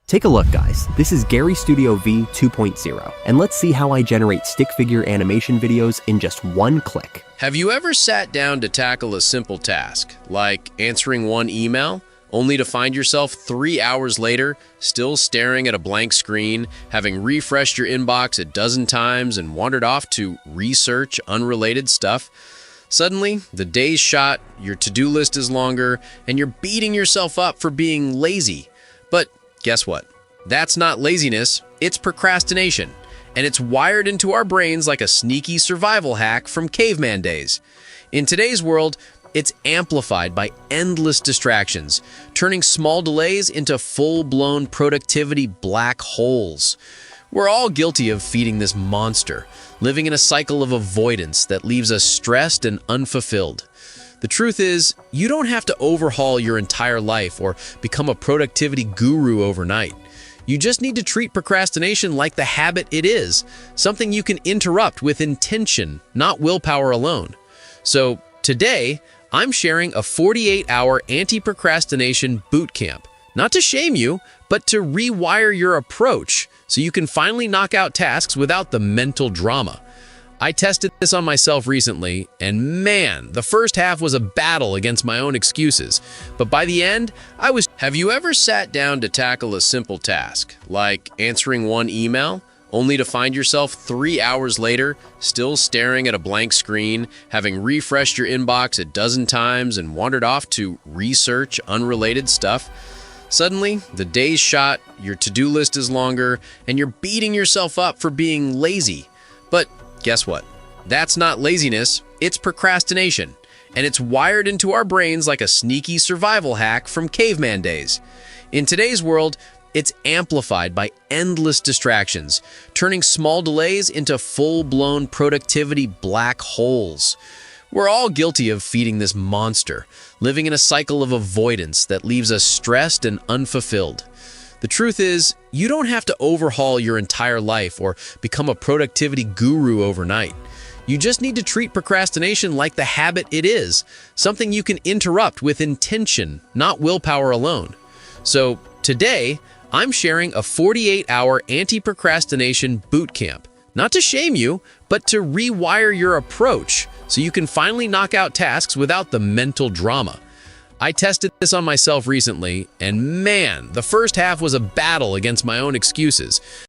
Take a look, guys. This is Gary Studio V 2.0, and let's see how I generate stick figure animation videos in just one click. Have you ever sat down to tackle a simple task, like answering one email, only to find yourself 3 hours later still staring at a blank screen, having refreshed your inbox a dozen times and wandered off to research unrelated stuff? Suddenly, the day's shot, your to-do list is longer, and you're beating yourself up for being lazy. But guess what? That's not laziness, it's procrastination. And it's wired into our brains like a sneaky survival hack from caveman days. In today's world, it's amplified by endless distractions, turning small delays into full-blown productivity black holes. We're all guilty of feeding this monster, living in a cycle of avoidance that leaves us stressed and unfulfilled. The truth is, you don't have to overhaul your entire life or become a productivity guru overnight. You just need to treat procrastination like the habit it is, something you can interrupt with intention, not willpower alone. So today, I'm sharing a 48-hour anti-procrastination boot camp. Not to shame you, but to rewire your approach so you can finally knock out tasks without the mental drama. I tested this on myself recently, and man, the first half was a battle against my own excuses. But by the end, I was... Have you ever sat down to tackle a simple task, like answering one email, only to find yourself 3 hours later still staring at a blank screen, having refreshed your inbox a dozen times and wandered off to research unrelated stuff? Suddenly, the day's shot, your to-do list is longer, and you're beating yourself up for being lazy. But guess what? That's not laziness, it's procrastination. And it's wired into our brains like a sneaky survival hack from caveman days. In today's world, it's amplified by endless distractions, turning small delays into full-blown productivity black holes. We're all guilty of feeding this monster, living in a cycle of avoidance that leaves us stressed and unfulfilled. The truth is, you don't have to overhaul your entire life or become a productivity guru overnight. You just need to treat procrastination like the habit it is, something you can interrupt with intention, not willpower alone. So today, I'm sharing a 48-hour anti-procrastination boot camp. Not to shame you, but to rewire your approach so you can finally knock out tasks without the mental drama. I tested this on myself recently, and man, the first half was a battle against my own excuses.